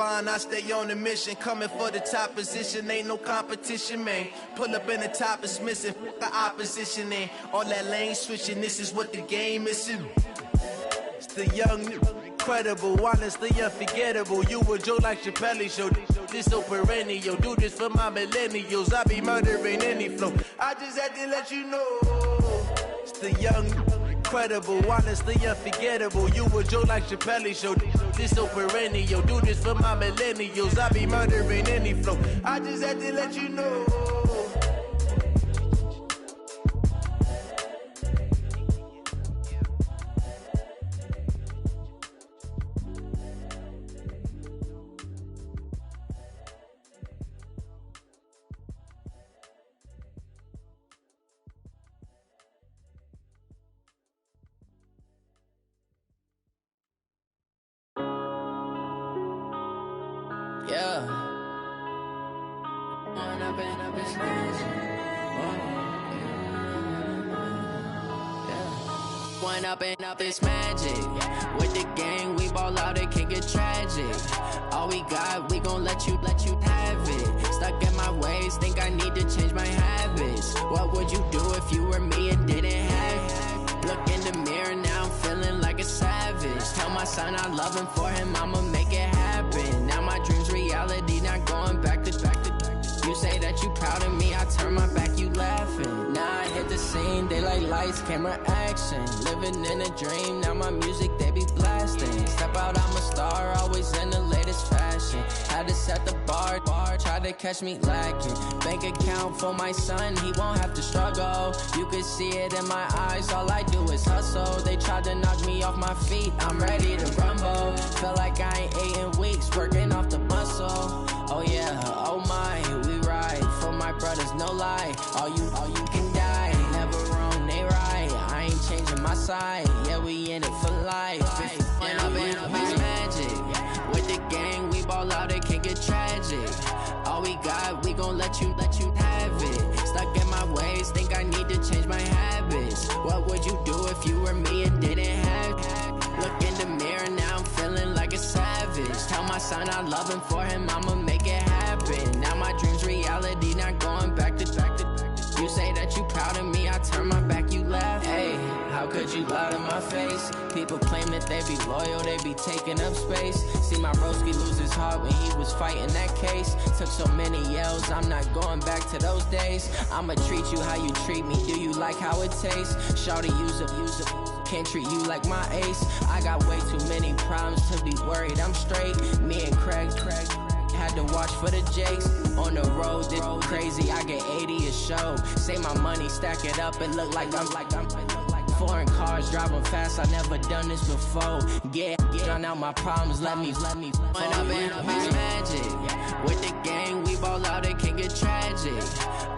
respond, I stay on the mission. Coming for the top position, ain't no competition, man. Pull up in the top is missing, the opposition in. All that lane switching, this is what the game is. It's the young, incredible, honestly unforgettable. You a Joe like Chappelle show. This so perennial, do this for my millennials. I be murdering any flow. I just had to let you know. It's the young, incredible, honestly unforgettable. You a Joe like Chappelle show. This so perennial, do this for my millennials. I be murdering any flow. I just had to let you know. Yeah. One up and up is magic. With the gang, we ball out, it can get tragic. All we got, we gon' let you have it. Stuck in my ways, think I need to change my habits. What would you do if you were me and didn't have it? Look in the mirror, now I'm feeling like a savage. Tell my son I love him, for him I'ma make it happen. Now my dream's reality, not going back to. You say that you proud of me, I turn my back, you laughing. Now I hit the scene, daylight lights, camera action. Living in a dream, now my music, they be blasting. Step out, I'm a star, always in the latest fashion. Had to set the bar, try to catch me lacking. Bank account for my son, he won't have to struggle. You could see it in my eyes, all I do is hustle. They tried to knock me off my feet, I'm ready to rumble. Feel like I ain't ate in weeks, working off the muscle. Oh yeah, oh my, we ride for my brothers, no lie. All you can die, never wrong, they right. I ain't changing my side, yeah, we in it for life. When up is magic. With the gang, we ball out, it can get tragic. All we got, we gon' let you have it. Stuck in my ways, think I need to change my habits. What would you do if you were me and didn't have it? Look in the mirror, now I'm feeling like a savage. Tell my son I love him, for him I'ma make it happen. Now my dream's reality, not going back to. You say that you proud of me, I turn my back, you laugh. Hey, how could you lie to my face? People claim that they be loyal, they be taking up space. See my broski lose his heart when he was fighting that case. Took so many yells, I'm not going back to those days. I'ma treat you how you treat me, do you like how it tastes? Shawty, use it, can't treat you like my ace. I got way too many problems to be worried, I'm straight. Me and Craig had to watch for the Jakes. On the road, this crazy, I get 80 a show. Say my money, stack it up, it look like I'm foreign cars, driving fast, I never done this before. Get drown out my problems, let me When up is magic. With the gang, we ball out, it can get tragic.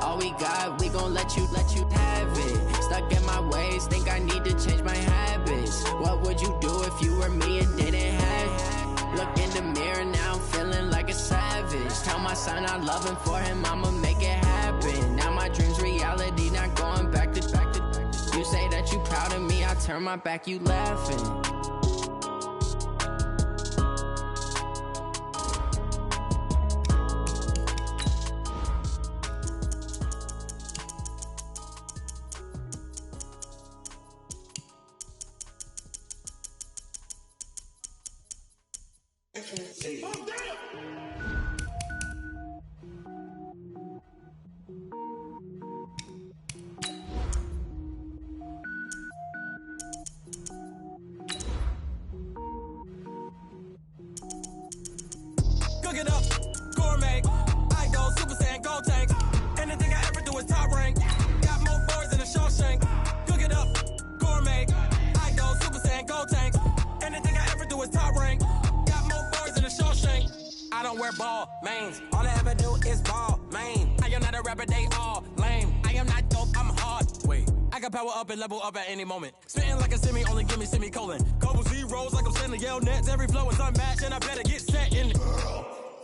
All we got, we gon' let you have it. Stuck in my ways, think I need to change my habits. What would you do if you were me and didn't have it? Look in the mirror, now I'm feeling like a savage. Tell my son I love him, for him I'ma make it happen. Now my dream's reality, not going back to. You say that you proud of me, I turn my back, you laughing. Cook it up, gourmet. I go Super Saiyan, gold tank. Anything I ever do is top rank. Got more boys than a Shawshank. Cook it up, gourmet. I go Super Saiyan, gold tank. Anything I ever do is top rank. Got more boys than a Shawshank. I don't wear ball mains. All I ever do is ball main. I am not a rapper, they all lame. I am not dope, I'm hard. Wait, I can power up and level up at any moment. Spitting like a semi, only give me semicolon. Couple zeros like I'm sending yell nets. Every flow is unmatched and I better get set in.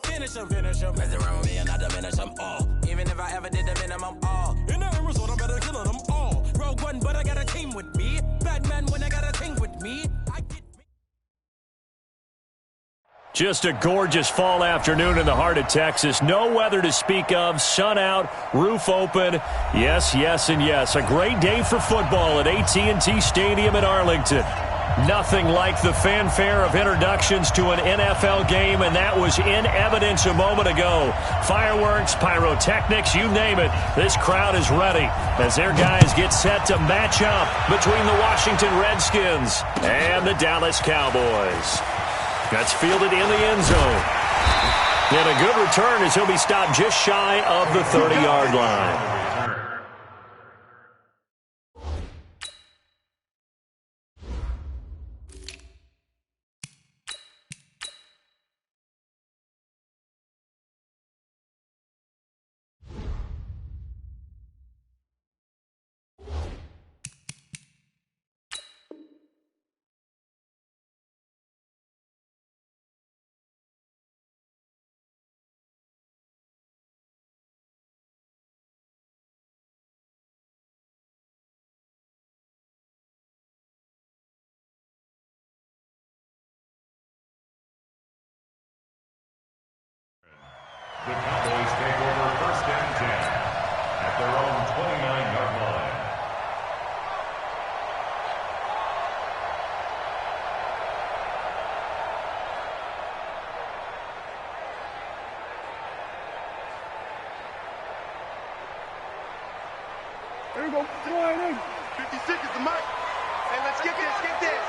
Finish them. Mess around with me and I diminish them all. Even if I ever did the minimum all. In the end result, I better kill them all. Rogue One, but I got a team with me. Batman when I got a team with me. I get Just a gorgeous fall afternoon in the heart of Texas. No weather to speak of. Sun out, roof open. Yes, yes, and yes. A great day for football at AT&T Stadium in Arlington. Nothing like the fanfare of introductions to an NFL game, and that was in evidence a moment ago. Fireworks, pyrotechnics, you name it. This crowd is ready as their guys get set to match up between the Washington Redskins and the Dallas Cowboys. That's fielded in the end zone. And a good return as he'll be stopped just shy of the 30-yard line. The Cowboys take over first and 10 at their own 29-yard line. There we go. Go ahead in. 56 is the mic. Hey, let's get this. Get this.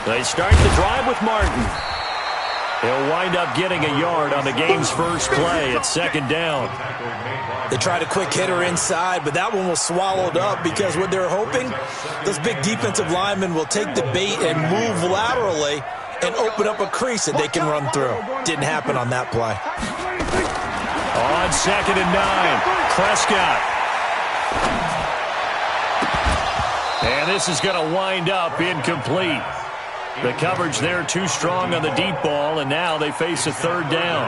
They start the drive with Martin. He'll wind up getting a yard on the game's first play at second down. They tried a quick hitter inside, but that one was swallowed up because what they're hoping, those big defensive linemen will take the bait and move laterally and open up a crease that they can run through. Didn't happen on that play. On second and 9, Prescott. And this is going to wind up incomplete. The coverage there too strong on the deep ball, and now they face a third down.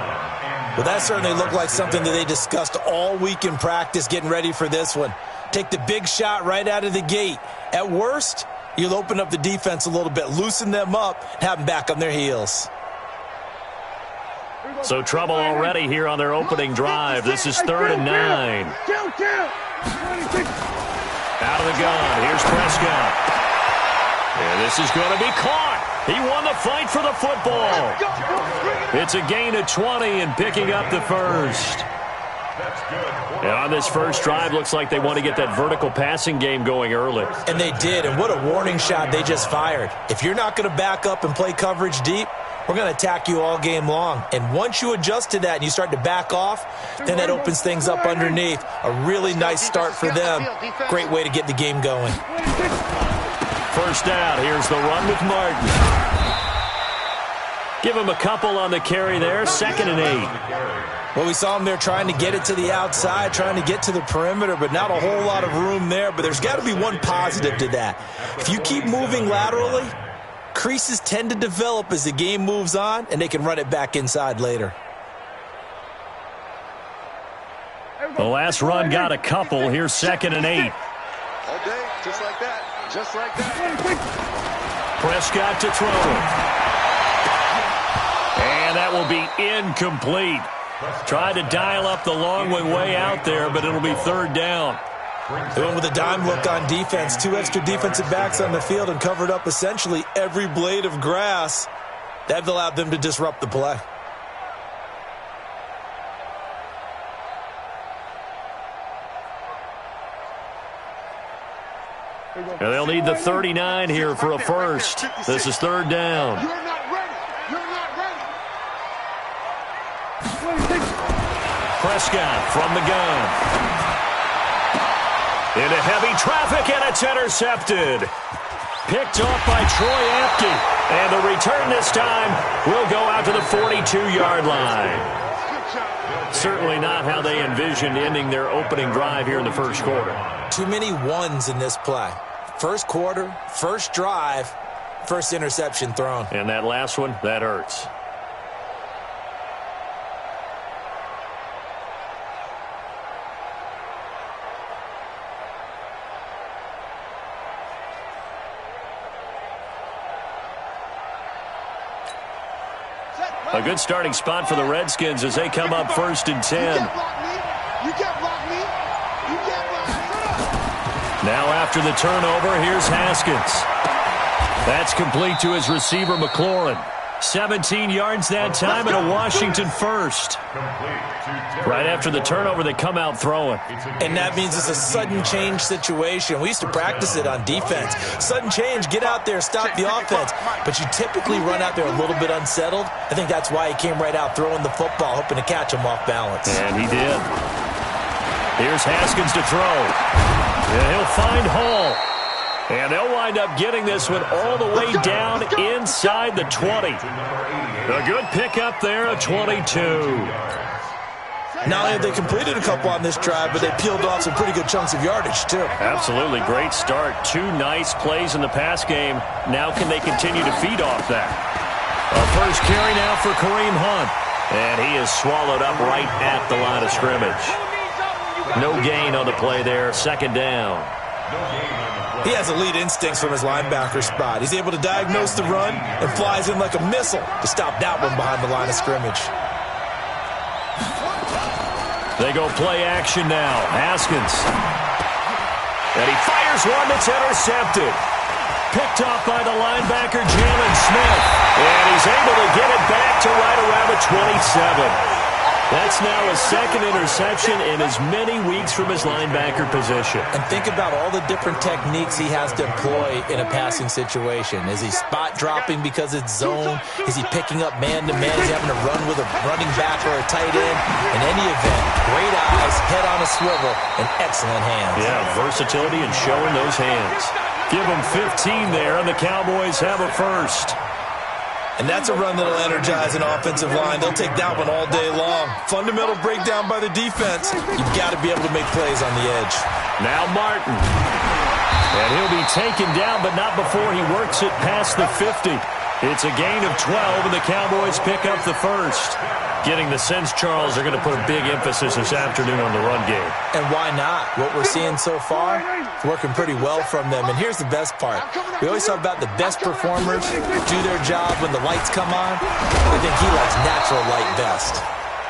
Well, that certainly looked like something that they discussed all week in practice getting ready for this one. Take the big shot right out of the gate. At worst, you'll open up the defense a little bit, loosen them up, and have them back on their heels. So trouble already here on their opening drive. This is third and 9. Out of the gun, here's Prescott. And this is going to be caught. He won the fight for the football. It's a gain of 20 and picking up the first. And on this first drive, looks like they want to get that vertical passing game going early. And they did, and what a warning shot they just fired. If you're not going to back up and play coverage deep, we're going to attack you all game long. And once you adjust to that and you start to back off, then that opens things up underneath. A really nice start for them. Great way to get the game going. First down, here's the run with Martin. Give him a couple on the carry there, second and 8. Well, we saw him there trying to get it to the outside, trying to get to the perimeter, but not a whole lot of room there. But there's got to be one positive to that. If you keep moving laterally, creases tend to develop as the game moves on, and they can run it back inside later. The last run got a couple. Here's second and 8. All day, just like that. Just like that. Prescott to throw. And that will be incomplete. Tried to dial up the long way out there, but it'll be third down. They went with a dime look on defense. 2 extra defensive backs on the field and covered up essentially every blade of grass. That allowed them to disrupt the play. And they'll need the 39 here for a first. This is third down. You're not ready. You're not ready. Prescott from the gun. Into heavy traffic, and it's intercepted. Picked off by Troy Apke. And the return this time will go out to the 42-yard line. certainly not how they envisioned ending their opening drive here in the first quarter. Too many ones in this play. First quarter, first drive, first interception thrown. And that last one, that hurts. A good starting spot for the Redskins as they come up 1st and 10. Now after the turnover, here's Haskins. That's complete to his receiver, McLaurin. 17 yards that time and a Washington first. Right after the turnover, they come out throwing. And that means it's a sudden change situation. We used to practice it on defense. Sudden change, get out there, stop the offense. But you typically run out there a little bit unsettled. I think that's why he came right out throwing the football, hoping to catch him off balance. And he did. Here's Haskins to throw. And he'll find Hall. And they'll wind up getting this one all the way down inside the 20. A good pickup there, a 22. Not only have they completed a couple on this drive, but they peeled off some pretty good chunks of yardage, too. Absolutely. Great start. 2 nice plays in the pass game. Now can they continue to feed off that? A first carry now for Kareem Hunt. And he is swallowed up right at the line of scrimmage. No gain on the play there. 2nd down. He has elite instincts from his linebacker spot. He's able to diagnose the run and flies in like a missile to stop that one behind the line of scrimmage. They go play action now. Haskins. And he fires one that's intercepted. Picked off by the linebacker, Jalen Smith. And he's able to get it back to right around the 27. That's now his 2nd interception in as many weeks from his linebacker position. And think about all the different techniques he has to employ in a passing situation. Is he spot dropping because it's zone? Is he picking up man-to-man? Is he having to run with a running back or a tight end? In any event, great eyes, head on a swivel, and excellent hands. Yeah, versatility and showing those hands. Give him 15 there, and the Cowboys have a first. And that's a run that'll energize an offensive line. They'll take that one all day long. Fundamental breakdown by the defense. You've got to be able to make plays on the edge. Now Martin. And he'll be taken down, but not before he works it past the 50. It's a gain of 12, and the Cowboys pick up the first. Getting the sense, Charles, they're going to put a big emphasis this afternoon on the run game. And why not? What we're seeing so far, it's working pretty well from them. And here's the best part. We always talk about the best performers do their job when the lights come on. I think he likes natural light best.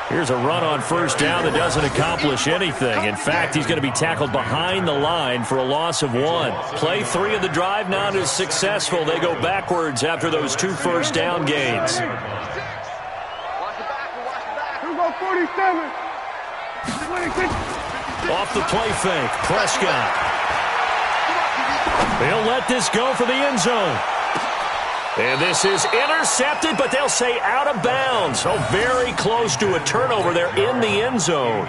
Here's a run on 1st down that doesn't accomplish anything. In fact, he's going to be tackled behind the line for a loss of 1. Play 3 of the drive not as successful. They go backwards after those 2 first down gains. 47. Off the play fake, Prescott. He'll let this go for the end zone. And this is intercepted, but they'll say out of bounds. So very close to a turnover there in the end zone.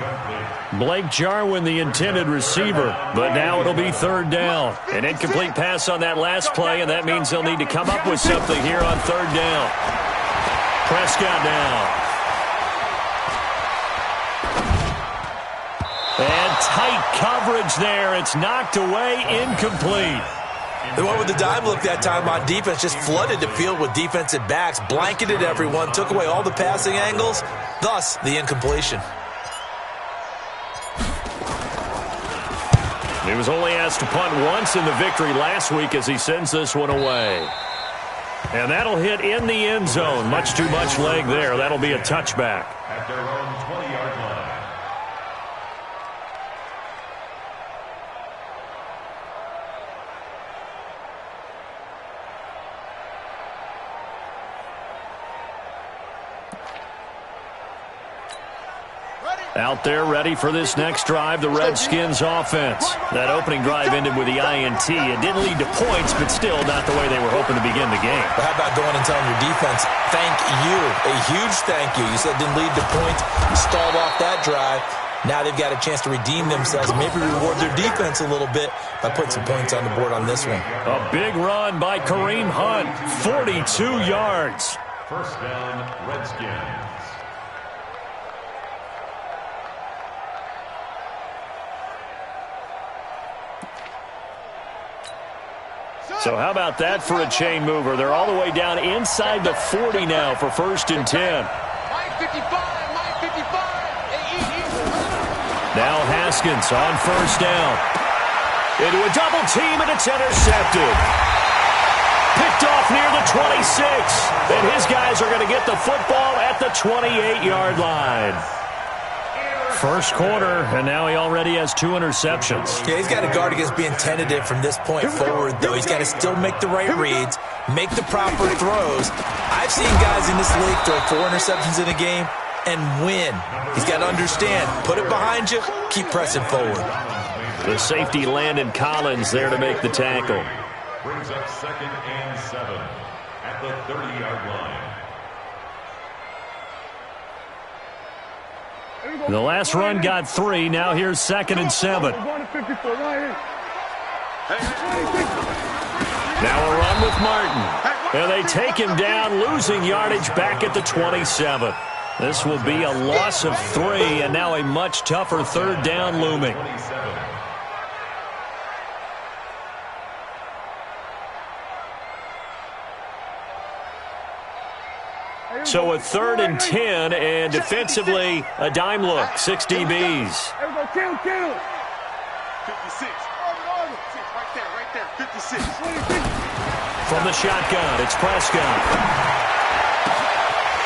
Blake Jarwin, the intended receiver, but now it'll be 3rd down. An incomplete pass on that last play, and that means they'll need to come up with something here on 3rd down. Prescott now. And tight coverage there. It's knocked away, incomplete. They went with the dime look that time on defense, just flooded the field with defensive backs, blanketed everyone, took away all the passing angles, thus the incompletion. He was only asked to punt once in the victory last week as he sends this one away. And that'll hit in the end zone. Much too much leg there. That'll be a touchback. At their own 20-yard line. Out there ready for this next drive, the Redskins offense. That opening drive ended with the INT. It didn't lead to points, but still not the way they were hoping to begin the game. But how about going and telling your defense, thank you, a huge thank you. You said it didn't lead to points, you stalled off that drive. Now they've got a chance to redeem themselves, maybe reward their defense a little bit by putting some points on the board on this one. A big run by Kareem Hunt, 42 yards. 1st down, Redskins. So how about that for a chain mover? They're all the way down inside the 40 now for 1st and 10. Now Haskins on 1st down. Into a double team, and it's intercepted. Picked off near the 26. And his guys are going to get the football at the 28-yard line. First quarter, and now he already has 2 interceptions. Yeah, he's got to guard against being tentative from this point forward, though. He's got to still make the right reads, make the proper throws. I've seen guys in this league throw 4 interceptions in a game and win. He's got to understand, put it behind you, keep pressing forward. The safety Landon Collins there to make the tackle. Brings up 2nd and 7 at the 30-yard line. The last run got 3. Now here's 2nd and 7. Now a run with Martin. And they take him down, losing yardage back at the 27. This will be a loss of 3, and now a much tougher 3rd down looming. So a 3rd and 10, and defensively, a dime look, 6 DBs. 56. Right there, 56. From the shotgun, it's Prescott.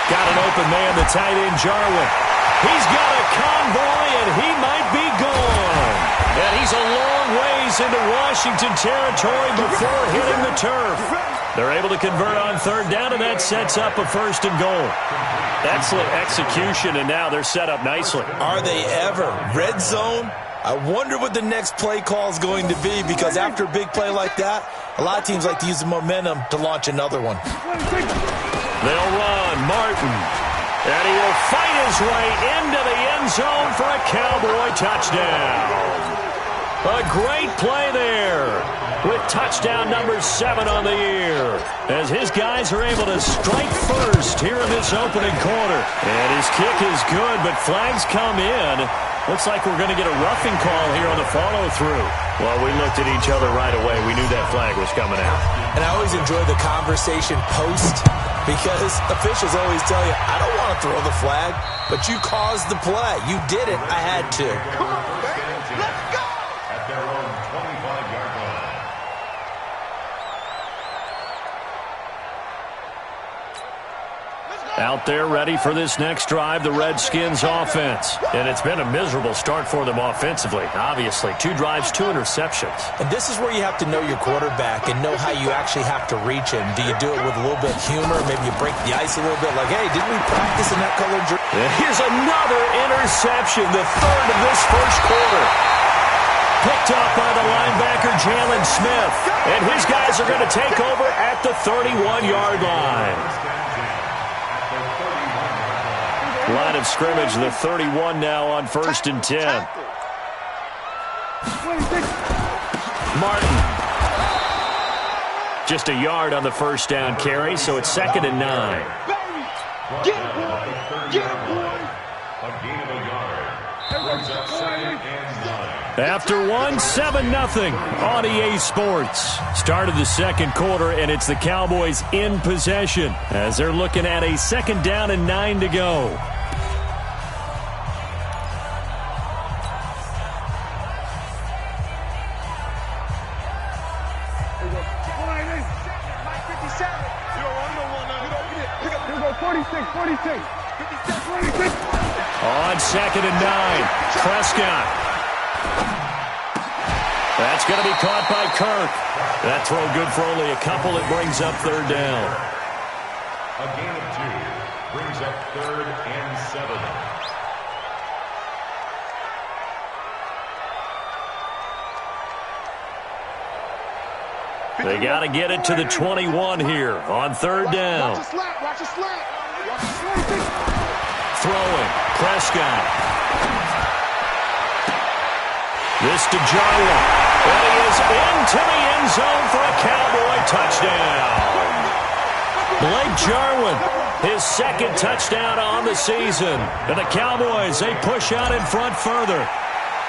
Got an open man, the tight end, Jarwin. He's got a convoy, and he might be gone. And he's a long ways into Washington territory before hitting the turf. They're able to convert on 3rd down, and that sets up a 1st and goal. Excellent execution, and now they're set up nicely. Are they ever? Red zone? I wonder what the next play call is going to be, because after a big play like that, a lot of teams like to use the momentum to launch another one. They'll run. Martin. And he will fight his way into the end zone for a Cowboy touchdown. A great play there with touchdown number 7 on the year, as his guys are able to strike first here in this opening quarter. And his kick is good, but flags come in. Looks like we're going to get a roughing call here on the follow-through. Well, we looked at each other right away. We knew that flag was coming out. And I always enjoy the conversation post, because officials always tell you, I don't want to throw the flag, but you caused the play. You did it. I had to. Come on, baby. Let's go. At their own 25-yard line. Out there ready for this next drive, the Redskins offense. And it's been a miserable start for them offensively, obviously. 2 drives, 2 interceptions. And this is where you have to know your quarterback and know how you actually have to reach him. Do you do it with a little bit of humor? Maybe you break the ice a little bit, like, hey, didn't we practice in that color jersey? And here's another interception, the 3rd of this first quarter. Picked off by the linebacker, Jalen Smith. And his guys are going to take over at the 31-yard line. Line of scrimmage, the 31 now on 1st and 10. Martin. Just a yard on the 1st down carry, so it's 2nd and 9. Get it, boy. Get it, boy. A gain of a yard. Brings up 2nd and 9. After 7-0 on EA Sports. Started the second quarter, and it's the Cowboys in possession as they're looking at a 2nd down and 9 to go. On 2nd and 9, Prescott. That's going to be caught by Kirk. That throw good for only a couple. It brings up 3rd down. A gain of 2 brings up 3rd and 7. They got to get it to the 21 here on 3rd down. Watch the slant. Watch the slant. Watch the slant. Throwing, Prescott. This to Jarwin. And he is into the end zone for a Cowboy touchdown. Blake Jarwin, his 2nd touchdown on the season. And the Cowboys, they push out in front further.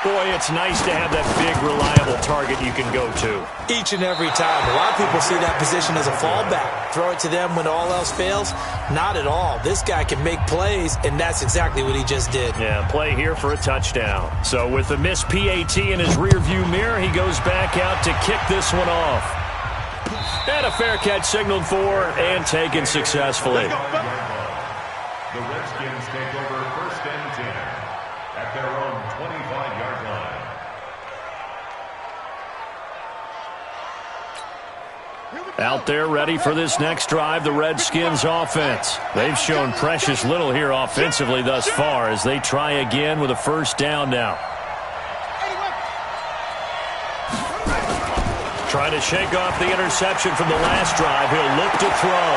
Boy, it's nice to have that big, reliable target you can go to. Each and every time. A lot of people see that position as a fallback. Throw it to them when all else fails. Not at all. This guy can make plays, and that's exactly what he just did. Yeah, play here for a touchdown. So with the missed PAT in his rearview mirror, he goes back out to kick this one off. And a fair catch signaled for and taken successfully. The Redskins take over 1st and 10 at their own 25-yard line. Out there ready for this next drive, the Redskins offense. They've shown precious little here offensively thus far as they try again with a 1st down now. Trying to shake off the interception from the last drive. He'll look to throw.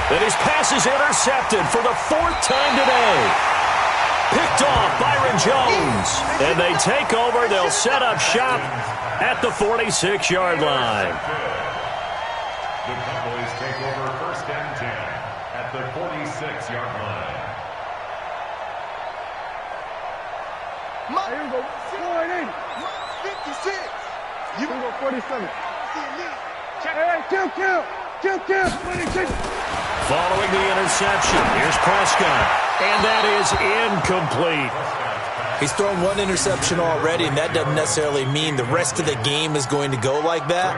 Then his pass is intercepted for the 4th time today. Picked off Byron Jones. And they take over. They'll set up shop at the 46-yard line. The Cowboys take over 1st and 10 at the 46-yard line. Here we go. 480. 56. You can go 47. Hey, kill. 26. Following the interception, here's Prescott. And that is incomplete. He's thrown one interception already, and that doesn't necessarily mean the rest of the game is going to go like that.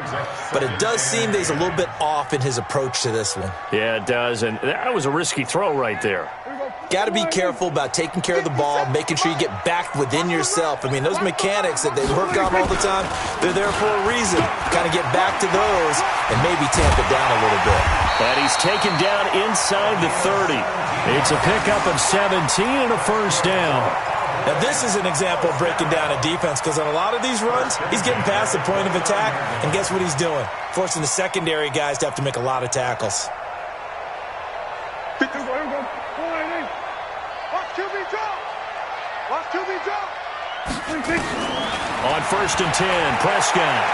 But it does seem that he's a little bit off in his approach to this one. Yeah, it does. And that was a risky throw right there. Got to be careful about taking care of the ball, making sure you get back within yourself. I mean, those mechanics that they work on all the time, they're there for a reason. Kind of get back to those and maybe tamp it down a little bit. And he's taken down inside the 30. It's a pickup of 17 and a 1st down. Now, this is an example of breaking down a defense because on a lot of these runs, he's getting past the point of attack, and guess what he's doing? Forcing the secondary guys to have to make a lot of tackles. Watch QB drop. On 1st and 10, Prescott.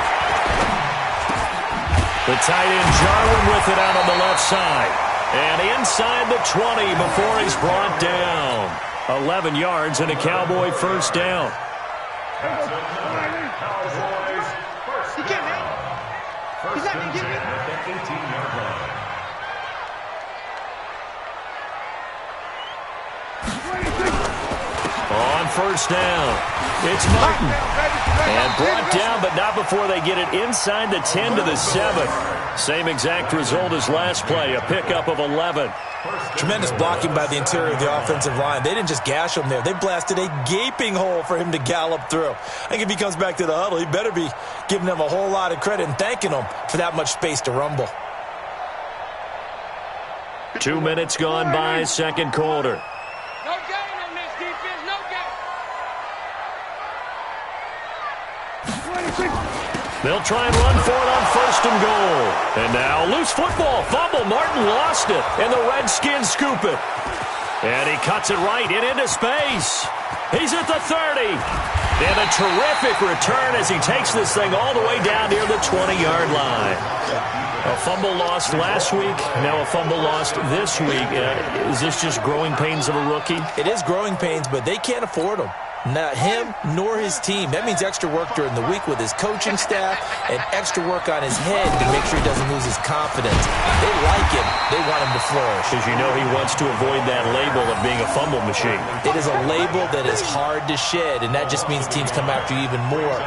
The tight end Jarwin with it out on the left side. And inside the 20 before he's brought down. 11 yards and a Cowboy 1st down. That's a Cowboys 1st down. 1st and 10 at the 18-yard line. On 1st down, it's Martin. And brought down, but not before they get it inside the 10 to the 7. Same exact result as last play, a pickup of 11. Tremendous blocking by the interior of the offensive line. They didn't just gash him there. They blasted a gaping hole for him to gallop through. I think if he comes back to the huddle, he better be giving them a whole lot of credit and thanking them for that much space to rumble. 2 minutes gone by, 2nd quarter. No gain on this defense, no gain. They'll try and run for it on 1st and goal. And now, loose football, fumble. Martin lost it, and the Redskins scoop it. And he cuts it right into space. He's at the 30. And a terrific return as he takes this thing all the way down near the 20-yard line. A fumble lost last week, now a fumble lost this week. Is this just growing pains of a rookie? It is growing pains, but they can't afford them. Not him nor his team. That means extra work during the week with his coaching staff and extra work on his head to make sure he doesn't lose his confidence. They like him. They want him to flourish. Because you know he wants to avoid that label of being a fumble machine. It is a label that is hard to shed, and that just means teams come after you even more,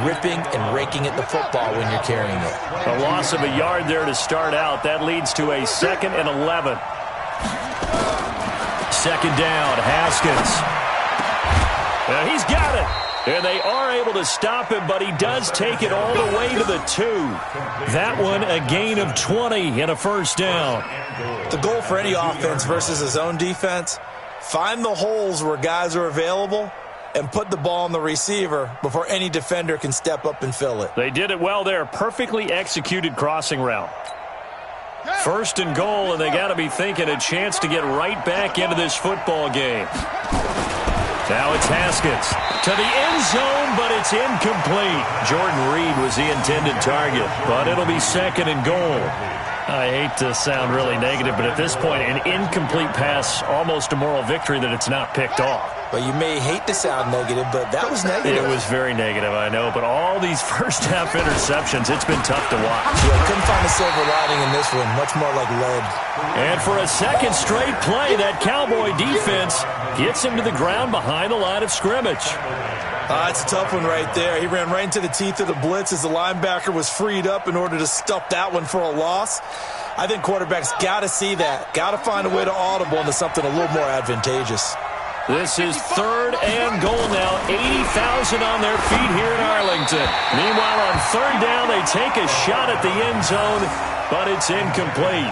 ripping and raking at the football when you're carrying it. A loss of a yard there to start out. That leads to a 2nd and 11. 2nd down, Haskins. Now he's got it. And they are able to stop him, but he does take it all the way to the 2. That one, a gain of 20 and a 1st down. The goal for any offense versus his own defense, find the holes where guys are available and put the ball on the receiver before any defender can step up and fill it. They did it well there. Perfectly executed crossing route. 1st and goal, and they got to be thinking a chance to get right back into this football game. Now it's Haskins to the end zone, but it's incomplete. Jordan Reed was the intended target, but it'll be 2nd and goal. I hate to sound really negative, but at this point, an incomplete pass, almost a moral victory that it's not picked off. Well, you may hate to sound negative, but that was negative. It was very negative, I know. But all these first-half interceptions, it's been tough to watch. Yeah, couldn't find a silver lining in this one. Much more like lead. And for a second straight play, that Cowboy defense gets him to the ground behind the line of scrimmage. It's a tough one right there. He ran right into the teeth of the blitz as the linebacker was freed up in order to stuff that one for a loss. I think quarterbacks got to see that. Got to find a way to audible into something a little more advantageous. This is 3rd and goal now. 80,000 on their feet here in Arlington. Meanwhile, on 3rd down, they take a shot at the end zone, but it's incomplete.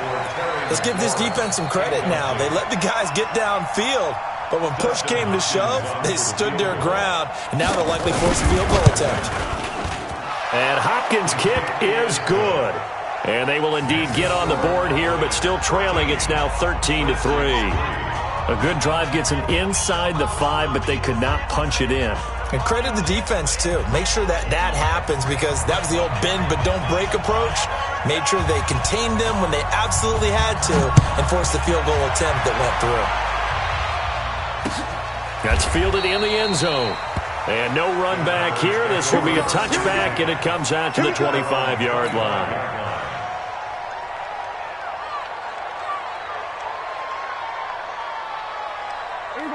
Let's give this defense some credit now. They let the guys get downfield, but when push came to shove, they stood their ground, and now they'll likely force a field goal attempt. And Hopkins' kick is good. And they will indeed get on the board here, but still trailing. It's now 13-3. A good drive gets them inside the 5, but they could not punch it in. And credit the defense, too. Make sure that happens, because that was the old bend but don't break approach. Made sure they contained them when they absolutely had to and forced the field goal attempt that went through. That's fielded in the end zone. And no run back here. This will be a touchback, and it comes out to the 25-yard line.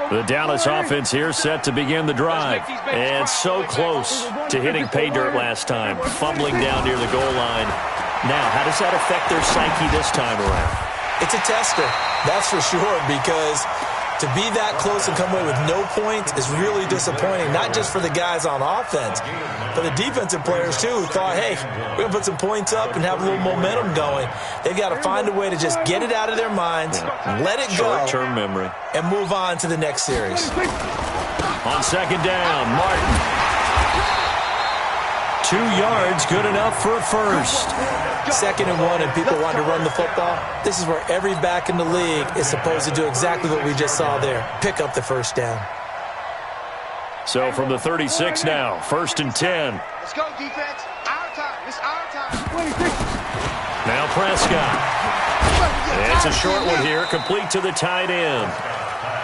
The Dallas offense here set to begin the drive. And so close to hitting pay dirt last time. Fumbling down near the goal line. Now, how does that affect their psyche this time around? It's a tester, that's for sure, because to be that close and come away with no points is really disappointing, not just for the guys on offense, but the defensive players, too, who thought, hey, we're going to put some points up and have a little momentum going. They've got to find a way to just get it out of their minds, let it go, short-term memory, and move on to the next series. On 2nd down, Martin. 2 yards, good enough for a first. 2nd and 1, and people want to run the football. This is where every back in the league is supposed to do exactly what we just saw there. Pick up the first down. So from the 36 now, 1st and 10. Let's go, defense. Our time. It's our time. Now Prescott. It's a short one here, complete to the tight end.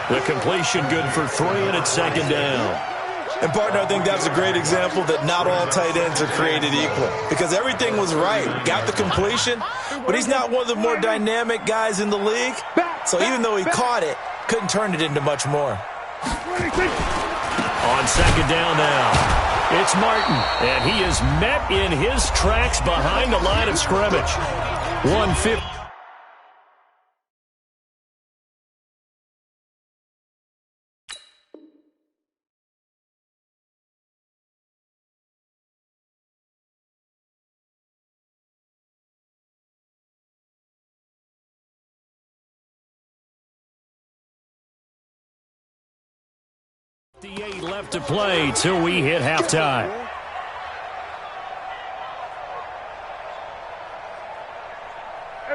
The completion good for 3, and it's 2nd down. And, partner, I think that's a great example that not all tight ends are created equal, because everything was right. Got the completion, but he's not one of the more dynamic guys in the league. So even though he caught it, couldn't turn it into much more. On 2nd down now, it's Martin, and he is met in his tracks behind the line of scrimmage. 150. Left to play till we hit halftime.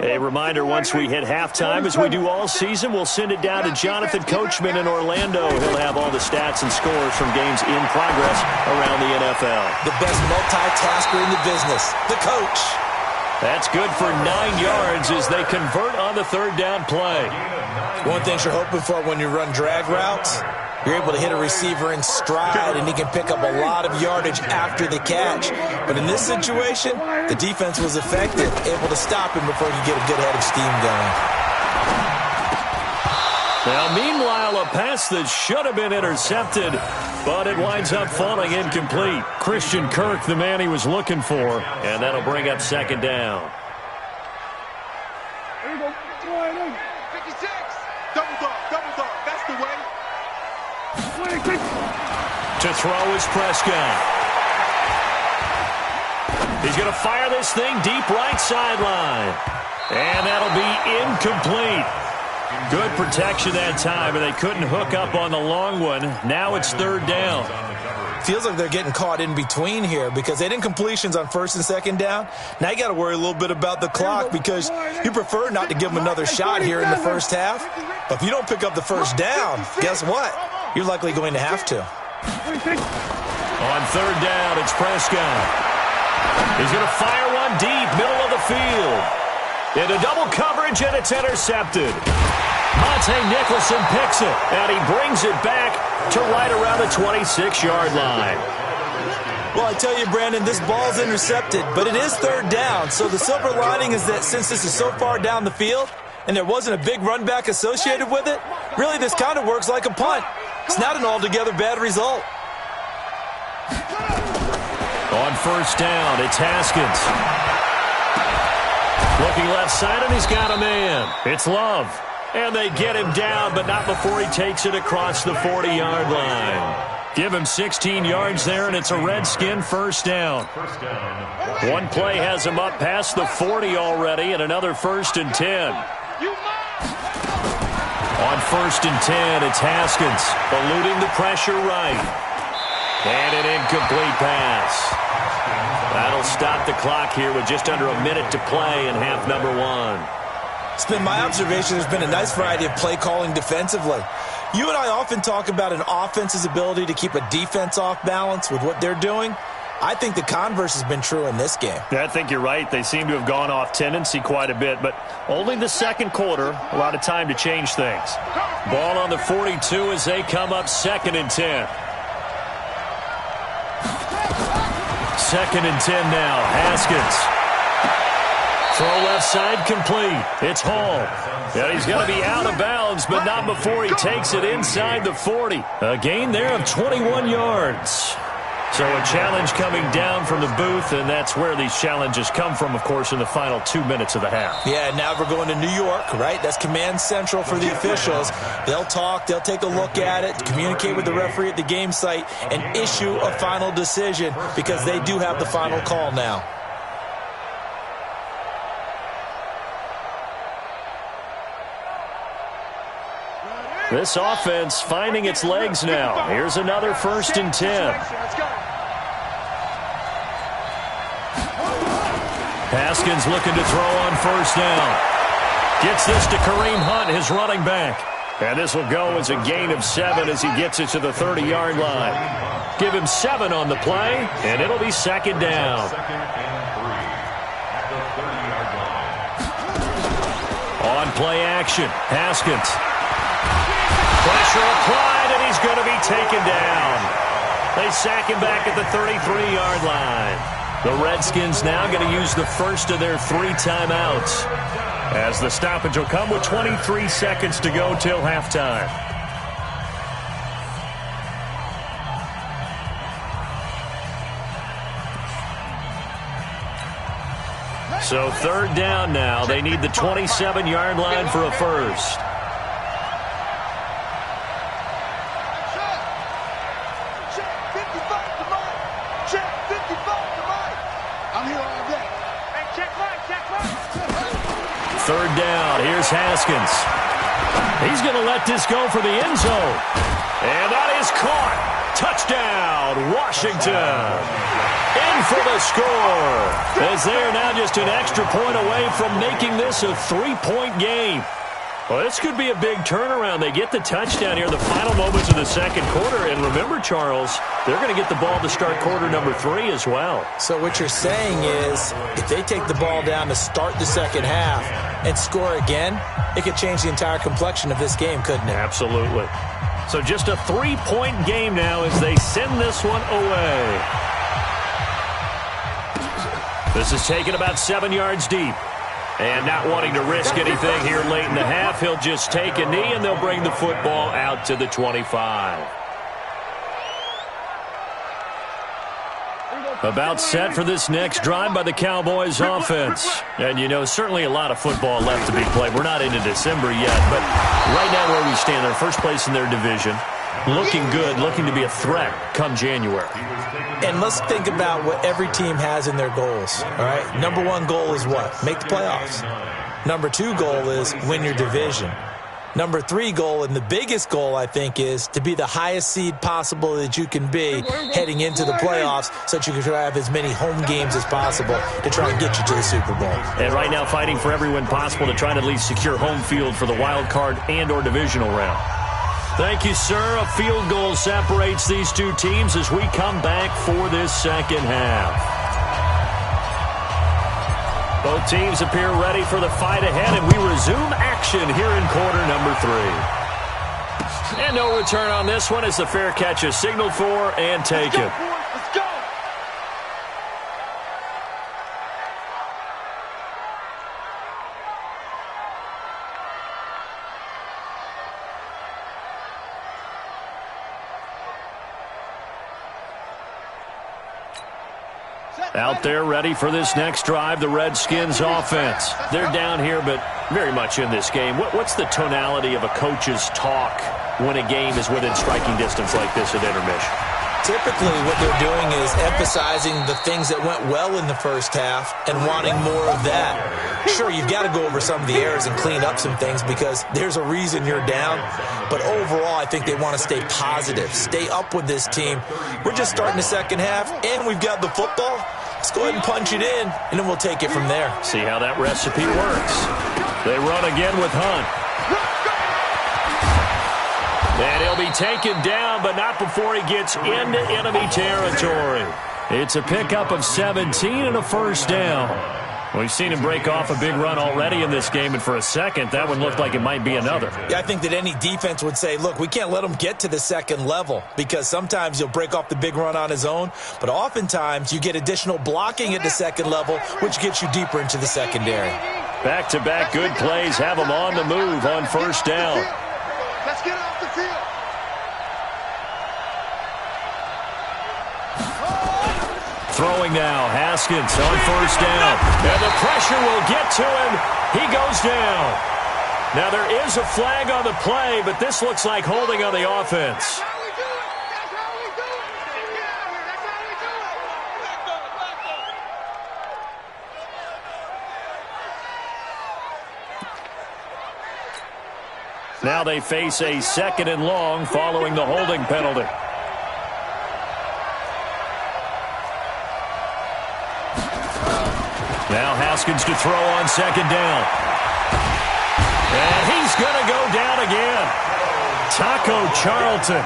A reminder, once we hit halftime, as we do all season, we'll send it down to Jonathan Coachman in Orlando. He'll have all the stats and scores from games in progress around the NFL. The best multitasker in the business, the coach. That's good for 9 yards as they convert on the 3rd down play. One thing you're hoping for when you run drag routes, you're able to hit a receiver in stride, and he can pick up a lot of yardage after the catch. But in this situation, the defense was effective, able to stop him before he could get a good head of steam going. Now, meanwhile, a pass that should have been intercepted, but it winds up falling incomplete. Christian Kirk, the man he was looking for, and that'll bring up 2nd down. There you go. 56. Double dog. That's the way. To throw is Prescott. He's going to fire this thing deep right sideline. And that'll be incomplete. Good protection that time, and they couldn't hook up on the long one. Now it's 3rd down. Feels like they're getting caught in between here because they didn't completions on 1st and 2nd down. Now you got to worry a little bit about the clock because you prefer not to give them another shot here in the first half. But if you don't pick up the first down, guess what? You're likely going to have to. On 3rd down, it's Prescott. He's going to fire one deep, middle of the field. Into double coverage, and it's intercepted. Monte Nicholson picks it, and he brings it back to right around the 26-yard line. Well, I tell you, Brandon, this ball's intercepted, but it is third down. So the silver lining is that since this is so far down the field and there wasn't a big run back associated with it, really this kind of works like a punt. It's not an altogether bad result. On first down, it's Haskins. Looking left side, and he's got a man. It's Love. And they get him down, but not before he takes it across the 40-yard line. Give him 16 yards there, and it's a Redskin first down. One play has him up past the 40 already, and another 1st and 10. On 1st and 10, it's Haskins, eluding the pressure right. And an incomplete pass. That'll stop the clock here with just under a minute to play in half number 1. It's been my observation there's been a nice variety of play calling defensively. You and I often talk about an offense's ability to keep a defense off balance with what they're doing. I think the converse has been true in this game. Yeah, I think you're right. They seem to have gone off tendency quite a bit, but only the second quarter, a lot of time to change things. Ball on the 42 as they come up 2nd and 10. 2nd and 10 now. Haskins. Throw left side complete. It's Hall. Yeah, he's going to be out of bounds, but not before he takes it inside the 40. A gain there of 21 yards. So a challenge coming down from the booth, and that's where these challenges come from, of course, in the final 2 minutes of the half. Yeah, now we're going to New York, right? That's command central for the officials. They'll talk, they'll take a look at it, communicate with the referee at the game site, and issue a final decision because they do have the final call now. This offense finding its legs now. Here's another 1st and 10. Haskins looking to throw on first down. Gets this to Kareem Hunt, his running back. And this will go as a gain of 7 as he gets it to the 30-yard line. Give him 7 on the play, and it'll be 2nd down. On play action, Haskins. Pressure applied, and he's going to be taken down. They sack him back at the 33-yard line. The Redskins now going to use the first of their 3 timeouts, as the stoppage will come with 23 seconds to go till halftime. So 3rd down now. They need the 27-yard line for a first. Third down, here's Haskins. He's going to let this go for the end zone. And that is caught. Touchdown, Washington. In for the score. As they're now just an extra point away from making this a 3-point game. Well, this could be a big turnaround. They get the touchdown here in the final moments of the second quarter. And remember, Charles, they're going to get the ball to start quarter number 3 as well. So what you're saying is if they take the ball down to start the second half and score again, it could change the entire complexion of this game, couldn't it? Absolutely. So just a 3-point game now as they send this one away. This is taken about 7 yards deep. And not wanting to risk anything here late in the half, he'll just take a knee, and they'll bring the football out to the 25. About set for this next drive by the Cowboys offense. And, you know, certainly a lot of football left to be played. We're not into December yet, but right now where we stand, they're first place in their division. Looking good, looking to be a threat come January. And let's think about what every team has in their goals, all right? Number 1 goal is what? Make the playoffs. Number 2 goal is win your division. Number 3 goal, and the biggest goal, I think, is to be the highest seed possible that you can be heading into the playoffs so that you can try to have as many home games as possible to try and get you to the Super Bowl. And right now fighting for every win possible to try and at least secure home field for the wild card and or divisional round. Thank you, sir. A field goal separates these two teams as we come back for this second half. Both teams appear ready for the fight ahead, and we resume action here in quarter number 3. And no return on this one as the fair catch is signaled for and taken. Let's go! Out there ready for this next drive, the Redskins offense. They're down here, but very much in this game. What's the tonality of a coach's talk when a game is within striking distance like this at intermission? Typically, what they're doing is emphasizing the things that went well in the first half and wanting more of that. Sure, you've got to go over some of the errors and clean up some things because there's a reason you're down. But overall, I think they want to stay positive, stay up with this team. We're just starting the second half, and we've got the football. Let's go ahead and punch it in, and then we'll take it from there. See how that recipe works. They run again with Hunt. And he'll be taken down, but not before he gets into enemy territory. It's a pickup of 17 and a first down. We've seen him break off a big run already in this game, and for a second, that one looked like it might be another. Yeah, I think that any defense would say, look, we can't let him get to the second level because sometimes he'll break off the big run on his own, but oftentimes you get additional blocking at the second level, which gets you deeper into the secondary. Back-to-back good plays have him on the move on first down. Let's get off the field. Throwing now, Haskins on first down. And the pressure will get to him. He goes down. Now there is a flag on the play, but this looks like holding on the offense. Now they face a second and long following the holding penalty. Now Haskins to throw on second down. And he's going to go down again. Taco Charlton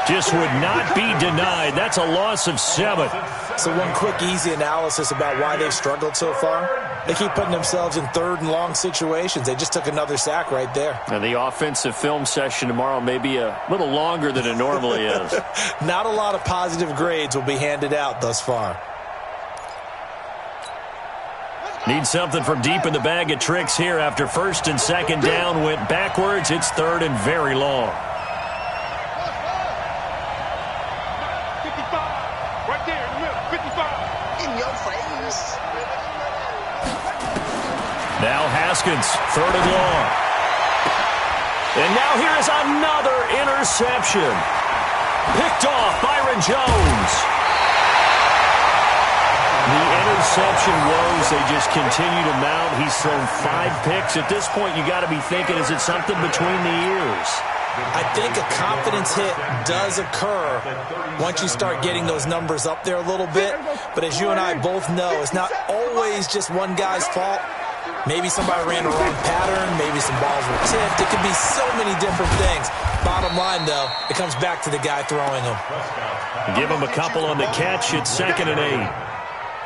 just would not be denied. That's a loss of 7. So one quick, easy analysis about why they've struggled so far. They keep putting themselves in third and long situations. They just took another sack right there. And the offensive film session tomorrow may be a little longer than it normally is. Not a lot of positive grades will be handed out thus far. Need something from deep in the bag of tricks here after first and second down went backwards. It's third and very long. 55. Right there in the middle. 55. In your face. Now Haskins, third and long. And now here is another interception. Picked off Byron Jones. The interception woes, they just continue to mount. He's thrown 5 picks. At this point, you got to be thinking, is it something between the ears? I think a confidence hit does occur once you start getting those numbers up there a little bit. But as you and I both know, it's not always just one guy's fault. Maybe somebody ran the wrong pattern. Maybe some balls were tipped. It could be so many different things. Bottom line, though, it comes back to the guy throwing them. Give him a couple on the catch. It's second and 8.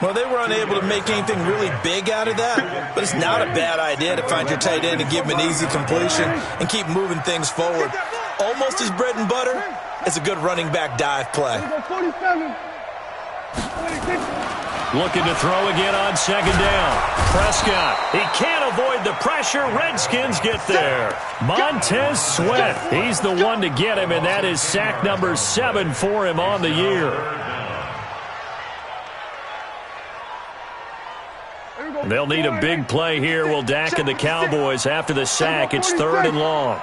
Well, they were unable to make anything really big out of that, but it's not a bad idea to find your tight end and give him an easy completion and keep moving things forward. Almost as bread and butter as a good running back dive play. Looking to throw again on second down. Prescott, he can't avoid the pressure. Redskins get there. Montez Sweat, he's the one to get him, and that is sack number 7 for him on the year. They'll need a big play here. Will Dak and the Cowboys after the sack. It's third and long.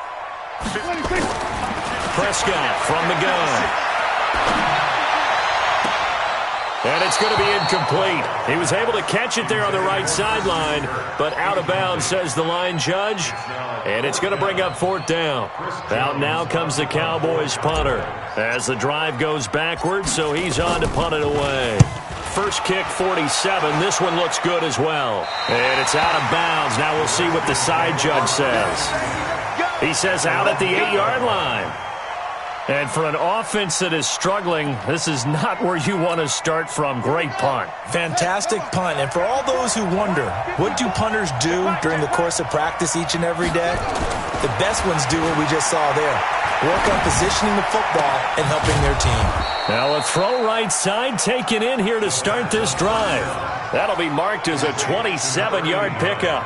Prescott from the gun. And it's going to be incomplete. He was able to catch it there on the right sideline, but out of bounds, says the line judge. And it's going to bring up fourth down. Out now comes the Cowboys punter as the drive goes backwards, so he's on to punt it away. First kick, 47. This one looks good as well. And it's out of bounds. Now we'll see what the side judge says. He says out at the 8-yard line. And for an offense that is struggling, this is not where you want to start from. Great punt. Fantastic punt. And for all those who wonder, what do punters do during the course of practice each and every day? The best ones do what we just saw there. Work on positioning the football and helping their team. Now a throw right side taken in here to start this drive. That'll be marked as a 27-yard pickup.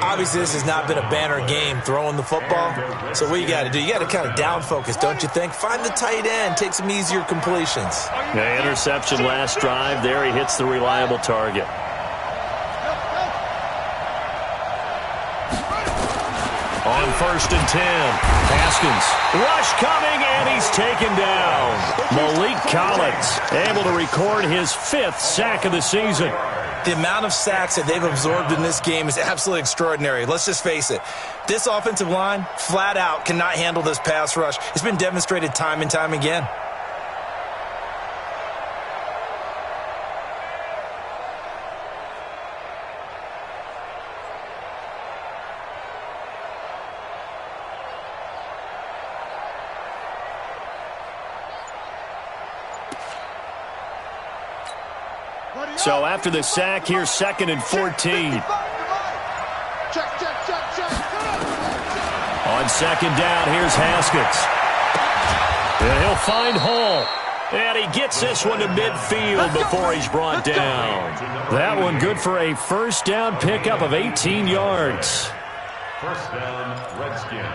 Obviously, this has not been a banner game throwing the football. So what you got to do, you got to kind of down focus, don't you think? Find the tight end, take some easier completions. The interception last drive. There he hits the reliable target. On 1st and 10, Haskins. Rush coming, and he's taken down. Malik Collins able to record his 5th sack of the season. The amount of sacks that they've absorbed in this game is absolutely extraordinary. Let's just face it. This offensive line, flat out, cannot handle this pass rush. It's been demonstrated time and time again. So after the sack, here's 2nd and 14. On 2nd down, here's Haskins. And he'll find Hall. And he gets this one to midfield before he's brought down. That one good for a 1st down pickup of 18 yards. 1st down, Redskins.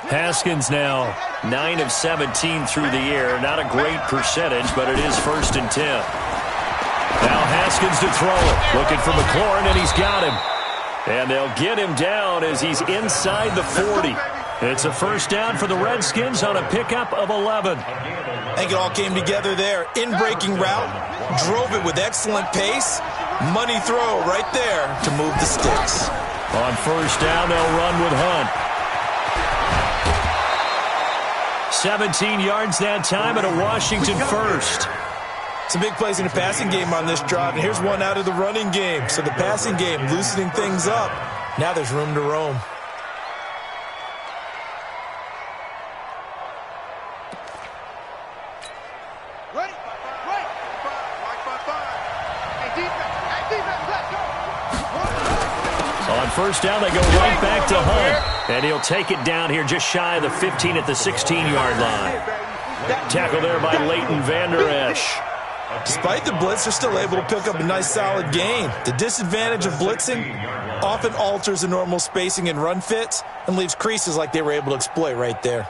Haskins now 9 of 17 through the air. Not a great percentage, but it is 1st and 10. Now Haskins to throw it. Looking for McLaurin, and he's got him. And they'll get him down as he's inside the 40. It's a 1st down for the Redskins on a pickup of 11. I think it all came together there. In-breaking route, drove it with excellent pace. Money throw right there to move the sticks. On 1st down, they'll run with Hunt. 17 yards that time and a Washington 1st. Some big plays in the passing game on this drive, and here's one out of the running game. So the passing game loosening things up. Now there's room to roam. Ready? Right. Hey, defense, let's go. On 1st down, they go right back to Hunt. And he'll take it down here just shy of the 15 at the 16-yard line. Tackle there by Leighton Vander Esch. Despite the blitz, they're still able to pick up a nice, solid gain. The disadvantage of blitzing often alters the normal spacing and run fits and leaves creases like they were able to exploit right there.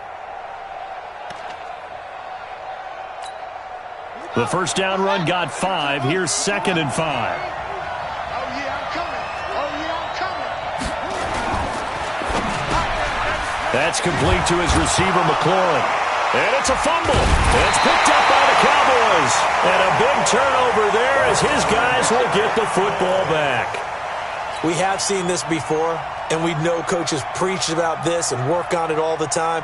The 1st down run got 5. Here's 2nd and 5. That's complete to his receiver, McLaurin. And it's a fumble. It's picked up by the Cowboys. And a big turnover there as his guys will get the football back. We have seen this before, and we know coaches preach about this and work on it all the time.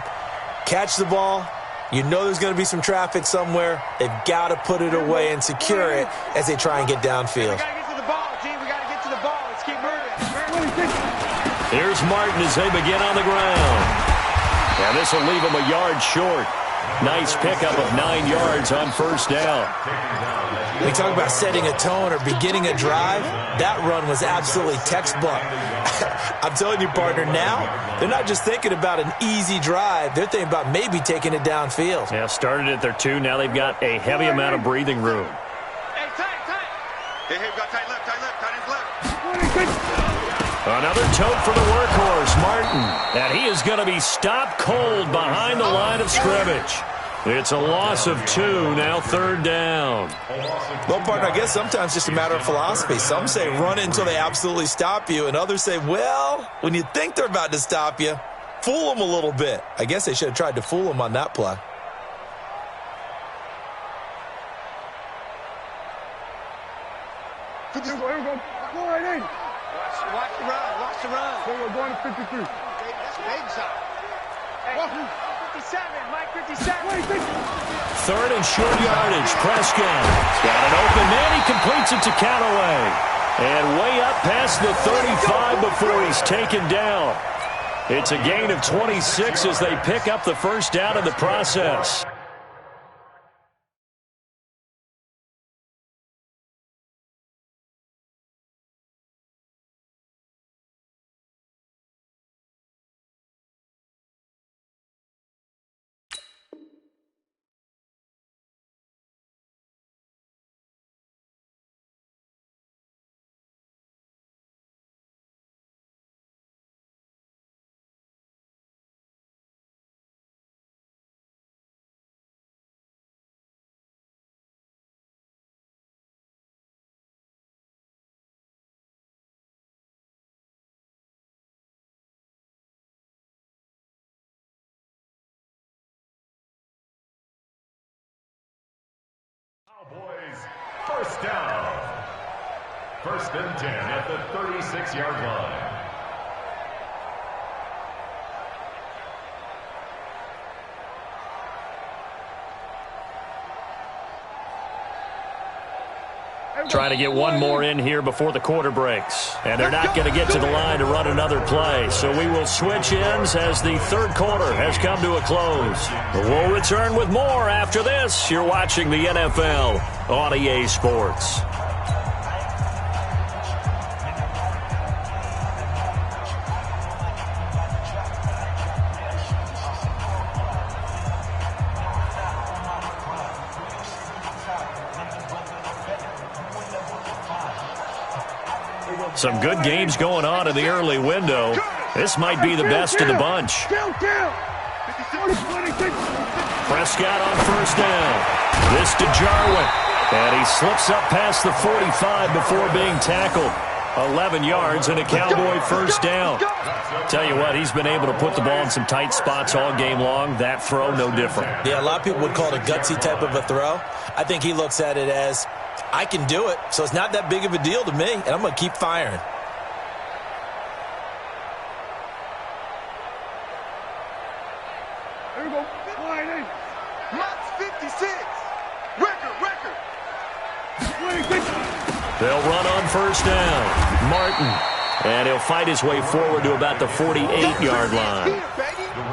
Catch the ball. You know there's going to be some traffic somewhere. They've got to put it away and secure it as they try and get downfield. We got to get to the ball, G. We got to get to the ball. Let's keep moving. Here's Martin as they begin on the ground. And this will leave him a yard short. Nice pickup of 9 yards on 1st down. We talk about setting a tone or beginning a drive. That run was absolutely textbook. I'm telling you, partner, now they're not just thinking about an easy drive. They're thinking about maybe taking it downfield. Yeah, started at their 2. Now they've got a heavy amount of breathing room. Hey, tight. Hey, we got tight left, tight ends left. Another tote for the workhorse, Martin. And he is going to be stopped cold behind the line of scrimmage. It's a loss of 2, now 3rd down. Well, partner, I guess sometimes it's just a matter of philosophy. Some say run until they absolutely stop you, and others say, well, when you think they're about to stop you, fool them a little bit. I guess they should have tried to fool them on that play. Here we go. Go right in. Watch the run. We're going to 53. That's big shot. Hey, 57, Mike 57. 3rd and short yardage. Prescott got an open man. He completes it to Callaway. And way up past the 35 before he's taken down. It's a gain of 26 as they pick up the first down in the process. Cowboys, first down. 1st and 10 at the 36-yard line. Trying to get one more in here before the quarter breaks. And they're not going to get to the line to run another play. So we will switch ends as the third quarter has come to a close. We'll return with more after this. You're watching the NFL on EA Sports. Some good games going on in the early window. This might be the best of the bunch. Prescott on first down. This to Jarwin. And he slips up past the 45 before being tackled. 11 yards and a Cowboy first down. Tell you what, he's been able to put the ball in some tight spots all game long. That throw, no different. Yeah, a lot of people would call it a gutsy type of a throw. I think he looks at it as, I can do it, so it's not that big of a deal to me, and I'm going to keep firing. There we go. Line in. Max 56. Record. They'll run on first down. Martin. And he'll fight his way forward to about the 48-yard line.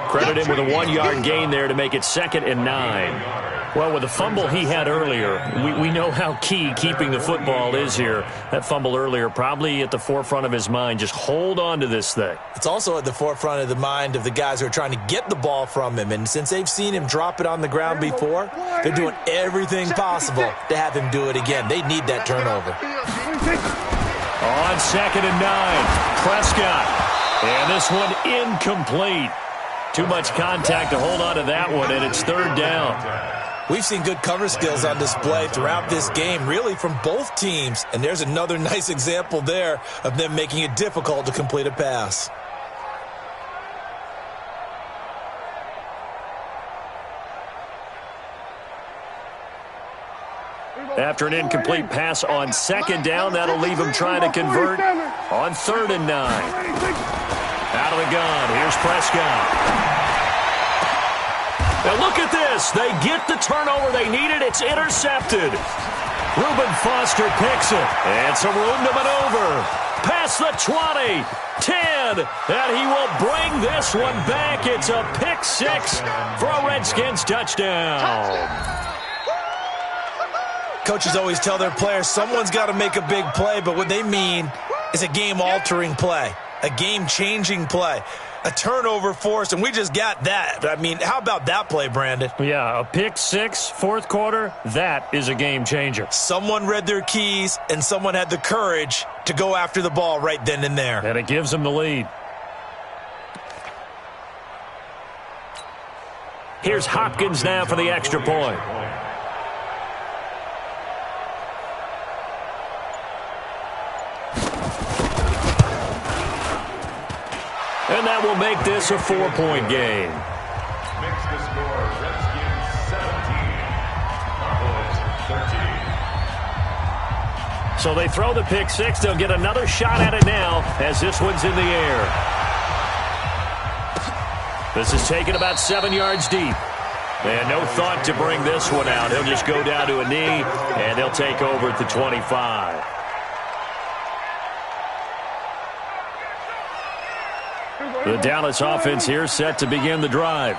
Credit him with a 1-yard gain there to make it 2nd and 9. Well, with the fumble he had earlier, we know how key keeping the football is here. That fumble earlier probably at the forefront of his mind. Just hold on to this thing. It's also at the forefront of the mind of the guys who are trying to get the ball from him. And since they've seen him drop it on the ground before, they're doing everything possible to have him do it again. They need that turnover. On 2nd and 9, Prescott. And this one incomplete. Too much contact to hold on to that one, and it's 3rd down. We've seen good cover skills on display throughout this game, really from both teams. And there's another nice example there of them making it difficult to complete a pass. After an incomplete pass on 2nd down, that'll leave him trying to convert on 3rd and 9. Out of the gun, here's Prescott. Now look at this. They get the turnover they needed. It's intercepted. Reuben Foster picks it. And some room to maneuver. Past the 20, 10, and he will bring this one back. It's a pick 6 for a Redskins touchdown. Coaches always tell their players someone's got to make a big play, but what they mean is a game-altering play, a game-changing play. A turnover force, and we just got that. I mean, how about that play, Brandon? Yeah, a pick 6, 4th quarter, that is a game changer. Someone read their keys, and someone had the courage to go after the ball right then and there. And it gives them the lead. Here's Hopkins now for the extra point. And that will make this a 4-point game. Makes the score Redskins 17, Cowboys 13. So they throw the pick 6. They'll get another shot at it now as this one's in the air. This is taken about 7 yards deep. And no thought to bring this one out. He'll just go down to a knee, and they'll take over at the 25. The Dallas offense here set to begin the drive.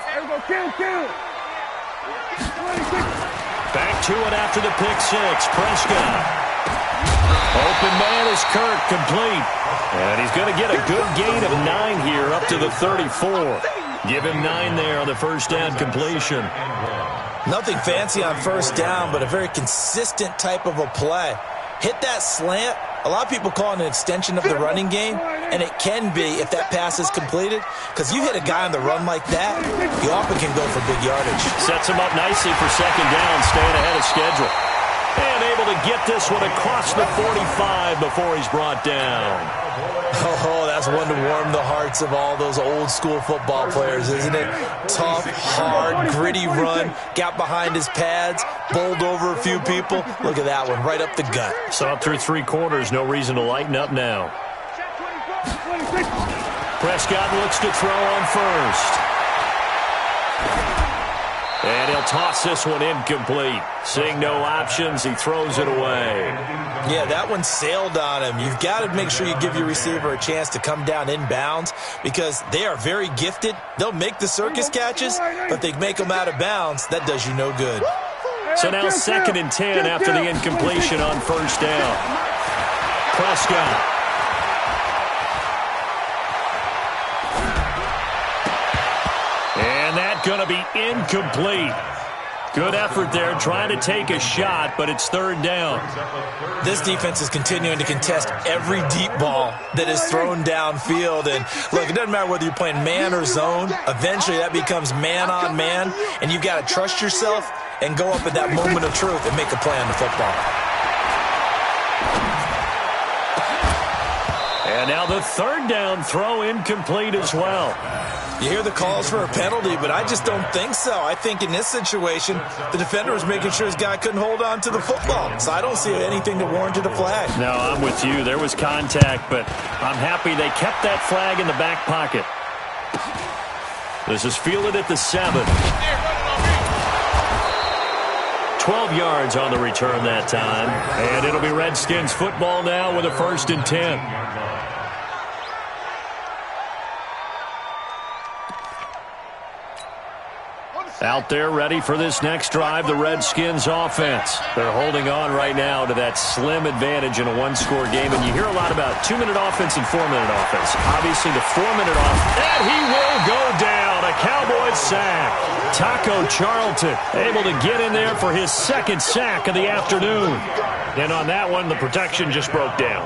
Back to it after the pick six. Prescott. Open man is Kirk, complete. And he's going to get a good gain of 9 here up to the 34. Give him 9 there on the first down completion. Nothing fancy on first down, but a very consistent type of a play. Hit that slant. A lot of people call it an extension of the running game, and it can be if that pass is completed, because you hit a guy on the run like that, you often can go for big yardage. Sets him up nicely for second down, staying ahead of schedule. And able to get this one across the 45 before he's brought down. Oh, that's one to warm the hearts of all those old school football players, isn't it? Tough, hard, gritty run, got behind his pads, bowled over a few people. Look at that one, right up the gut. So up through 3 quarters, no reason to lighten up now. Prescott looks to throw on first. And he'll toss this one incomplete. Seeing no options, he throws it away. Yeah, that one sailed on him. You've got to make sure you give your receiver a chance to come down inbounds because they are very gifted. They'll make the circus catches, but they make them out of bounds. That does you no good. So now 2nd and 10 after the incompletion on first down. Prescott. And that's going to be incomplete. Good effort there, trying to take a shot, but it's 3rd down. This defense is continuing to contest every deep ball that is thrown downfield. And look, it doesn't matter whether you're playing man or zone. Eventually that becomes man on man, and you've got to trust yourself and go up at that moment of truth and make a play on the football. And now the 3rd down throw incomplete as well. You hear the calls for a penalty, but I just don't think so. I think in this situation, the defender was making sure his guy couldn't hold on to the football. So I don't see anything that warranted a flag. No, I'm with you. There was contact, but I'm happy they kept that flag in the back pocket. This is fielded at the 7. 12 yards on the return that time. And it'll be Redskins football now with a 1st and 10. Out there ready for this next drive, the Redskins offense. They're holding on right now to that slim advantage in a 1-score game. And you hear a lot about 2-minute offense and 4-minute offense. Obviously the 4-minute offense. And he will go down. A Cowboys sack. Taco Charlton able to get in there for his 2nd sack of the afternoon. And on that one, the protection just broke down.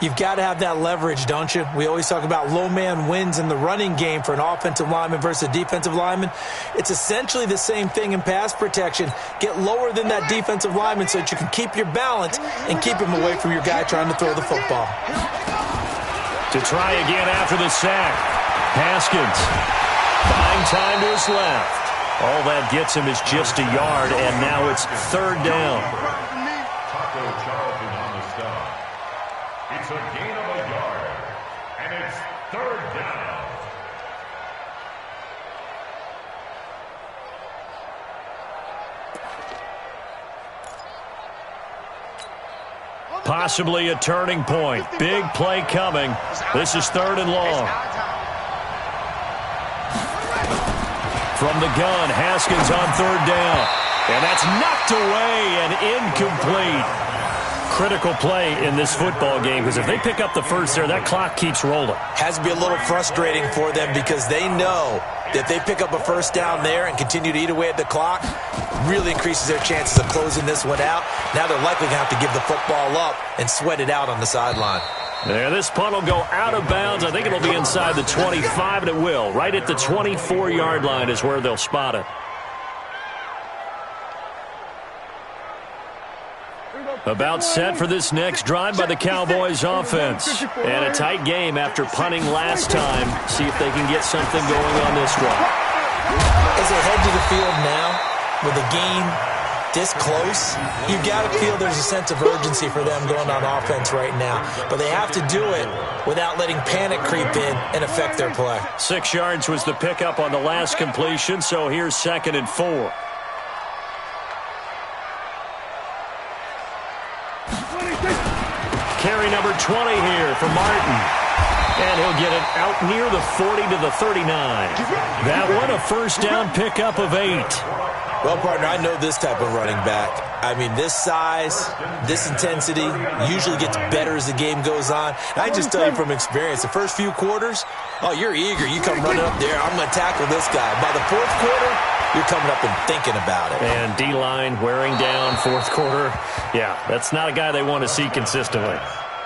You've got to have that leverage, don't you? We always talk about low man wins in the running game for an offensive lineman versus a defensive lineman. It's essentially the same thing in pass protection. Get lower than that defensive lineman so that you can keep your balance and keep him away from your guy trying to throw the football. To try again after the sack. Haskins buying time to his left. All that gets him is just a yard, and now it's 3rd down. It's a gain of a yard, and it's 3rd down. Possibly a turning point. Big play coming. This is 3rd and long. From the gun, Haskins on 3rd down. And that's knocked away and incomplete. Critical play in this football game because if they pick up the first there, that clock keeps rolling. Has to be a little frustrating for them because they know that if they pick up a first down there and continue to eat away at the clock, really increases their chances of closing this one out. Now they're likely going to have to give the football up and sweat it out on the sideline. There, this punt will go out of bounds. I think it'll be inside the 25, and it will. Right at the 24-yard line is where they'll spot it. About set for this next drive by the Cowboys offense. And a tight game after punting last time. See if they can get something going on this one. As they head to the field now, with the game this close, you've got to feel there's a sense of urgency for them going on offense right now. But they have to do it without letting panic creep in and affect their play. 6 yards was the pickup on the last completion, so here's 2nd and 4. Carry number 20 here for Martin. And he'll get it out near the 40 to the 39. That one, a first down pickup of 8. Well, partner, I know this type of running back. I mean, this size, this intensity usually gets better as the game goes on. And I just tell you from experience, the first few quarters, oh, you're eager. You come running up there, I'm going to tackle this guy. By the fourth quarter, you're coming up and thinking about it. And D-line wearing down fourth quarter. Yeah, that's not a guy they want to see consistently.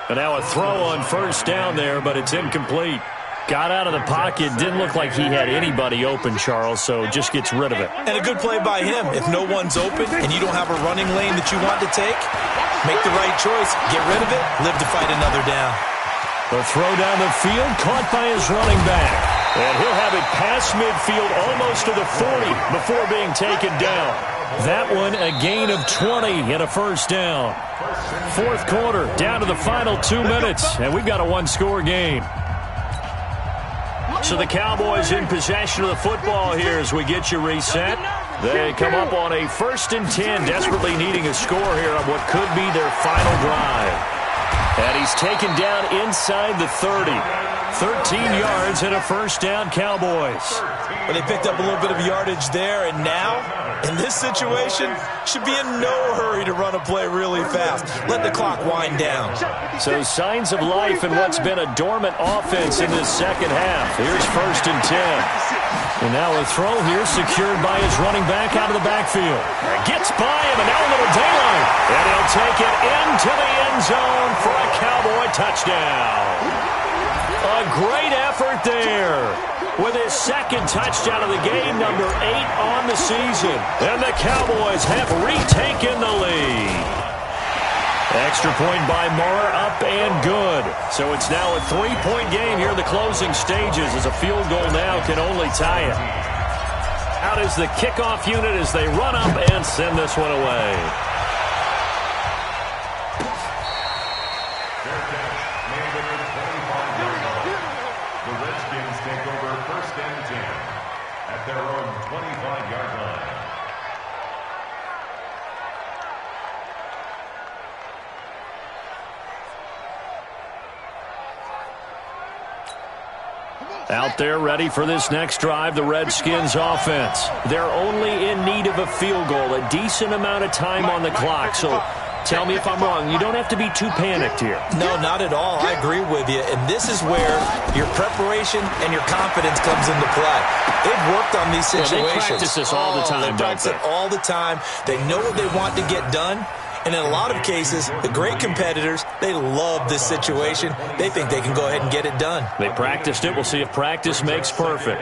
And now a throw on first down there, but it's incomplete. Got out of the pocket. Didn't look like he had anybody open, Charles, so just gets rid of it. And a good play by him. If no one's open and you don't have a running lane that you want to take, make the right choice. Get rid of it. Live to fight another down. The throw down the field, caught by his running back. And he'll have it past midfield almost to the 40 before being taken down. That one, a gain of 20 and a first down. Fourth quarter, down to the final 2 minutes, and we've got a one-score game. So the Cowboys in possession of the football here as we get you reset. They come up on a 1st and 10, desperately needing a score here on what could be their final drive. And he's taken down inside the 30. 13 yards and a first down, Cowboys. Well, they picked up a little bit of yardage there, and now, in this situation, should be in no hurry to run a play really fast. Let the clock wind down. So signs of life in what's been a dormant offense in this second half. Here's 1st and 10. And now a throw here secured by his running back out of the backfield. Gets by him, and now a little daylight. And he'll take it into the end zone for a Cowboy touchdown. A great effort there with his second touchdown of the game, number 8 on the season. And the Cowboys have retaken the lead. Extra point by Moore, up and good. So it's now a 3-point game here in the closing stages as a field goal now can only tie it. Out is the kickoff unit as they run up and send this one away. Their own 25-yard line. Out there ready for this next drive, the Redskins offense. They're only in need of a field goal, a decent amount of time on the clock. So tell me if I'm wrong. You don't have to be too panicked here. No, not at all. I agree with you. And this is where your preparation and your confidence comes into play. They've worked on these situations. They practice this all the time, they practice it all the time. They know what they want to get done. And in a lot of cases, the great competitors, they love this situation. They think they can go ahead and get it done. They practiced it. We'll see if practice makes perfect.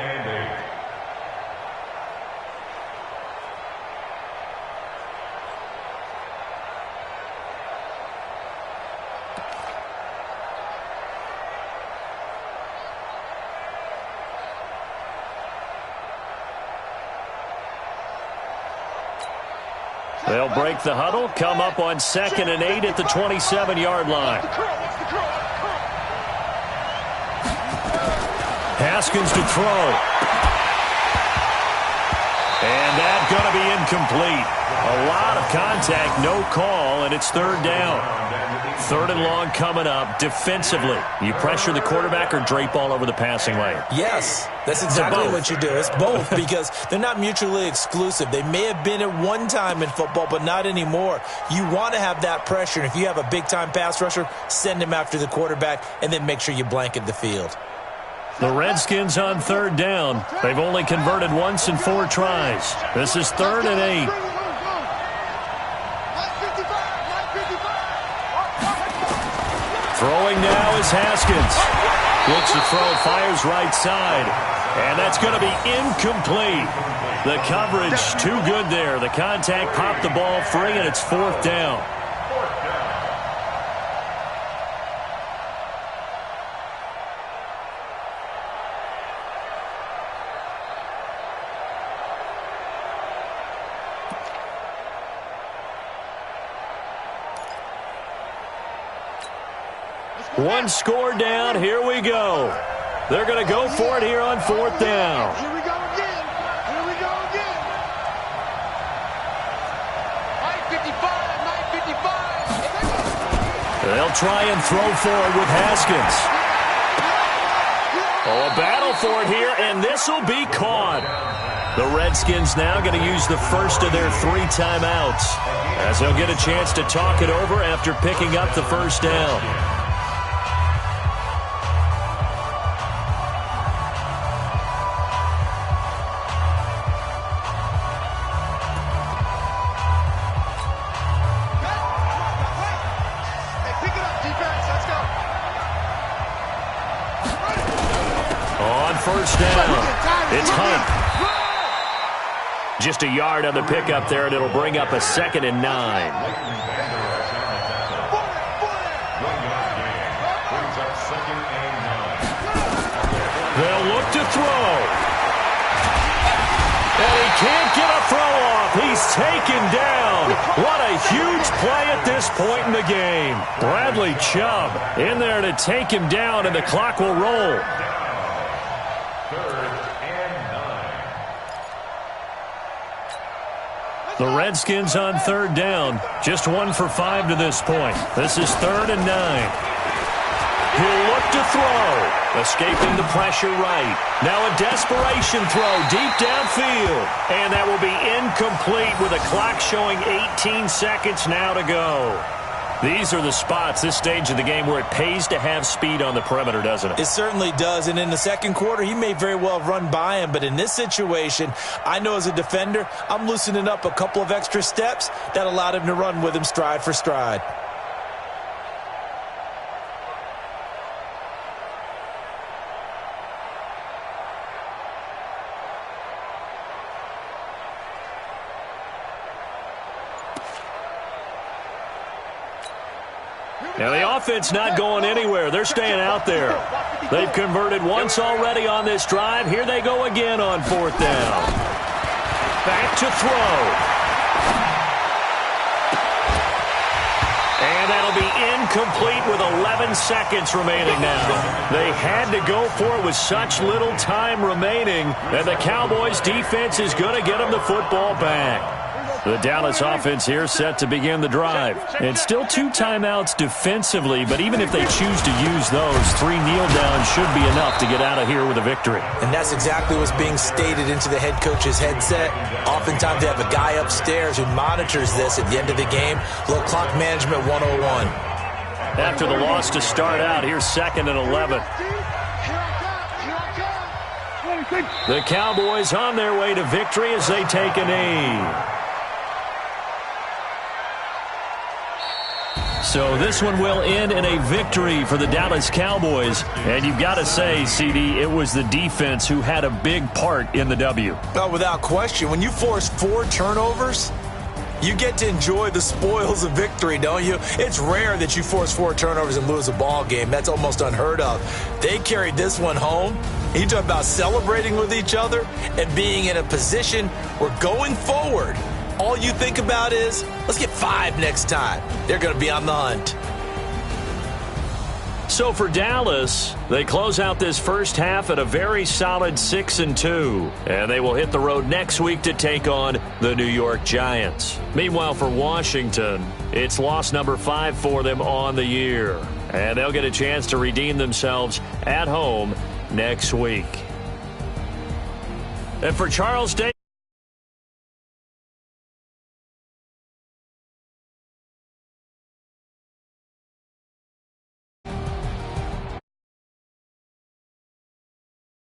They'll break the huddle, come up on 2nd and 8 at the 27-yard line. Haskins to throw. And that's going to be incomplete. A lot of contact, no call, and it's 3rd down. 3rd and long coming up. Defensively, you pressure the quarterback or drape all over the passing lane? Yes, that's exactly what you do. It's both because they're not mutually exclusive. They may have been at one time in football, but not anymore. You want to have that pressure. And if you have a big-time pass rusher, send him after the quarterback and then make sure you blanket the field. The Redskins on 3rd down. They've only converted once in 4 tries. This is 3rd and 8. Throwing now is Haskins. Looks to throw, fires right side. And that's going to be incomplete. The coverage too good there. The contact popped the ball free, and it's 4th down. One score down. Here we go. They're going to go for it here on 4th down. Here we go again. Here we go again. 9:55. They'll try and throw forward with Haskins. Oh, a battle for it here, and this will be caught. The Redskins now going to use the first of their 3 timeouts, as they'll get a chance to talk it over after picking up the first down. First down. It's Hunt. Just a yard on the pickup there, and it'll bring up a 2nd and 9. They'll look to throw. And he can't get a throw off. He's taken down. What a huge play at this point in the game. Bradley Chubb in there to take him down, and the clock will roll. The Redskins on 3rd down. Just 1 for 5 to this point. This is 3rd and 9. He'll look to throw. Escaping the pressure right. Now a desperation throw deep downfield. And that will be incomplete with a clock showing 18 seconds now to go. These are the spots, this stage of the game, where it pays to have speed on the perimeter, doesn't it? It certainly does, and in the second quarter, he may very well run by him, but in this situation, I know as a defender, I'm loosening up a couple of extra steps that allowed him to run with him stride for stride. Now the offense not going anywhere. They're staying out there. They've converted once already on this drive. Here they go again on 4th down. Back to throw. And that'll be incomplete with 11 seconds remaining now. They had to go for it with such little time remaining, and the Cowboys defense is going to get them the football back. The Dallas offense here set to begin the drive. And still 2 timeouts defensively, but even if they choose to use those, 3 kneel downs should be enough to get out of here with a victory. And that's exactly what's being stated into the head coach's headset. Oftentimes they have a guy upstairs who monitors this at the end of the game. Little clock management 101. After the loss to start out, here's 2nd and 11. The Cowboys on their way to victory as they take a knee. So this one will end in a victory for the Dallas Cowboys. And you've got to say, CD, it was the defense who had a big part in the W. Oh, without question. When you force 4 turnovers, you get to enjoy the spoils of victory, don't you? It's rare that you force 4 turnovers and lose a ball game. That's almost unheard of. They carried this one home. You talk about celebrating with each other and being in a position where going forward, all you think about is, let's get 5 next time. They're going to be on the hunt. So for Dallas, they close out this first half at a very solid 6-2. And they will hit the road next week to take on the New York Giants. Meanwhile, for Washington, it's loss number 5 for them on the year. And they'll get a chance to redeem themselves at home next week. And for Charles Day.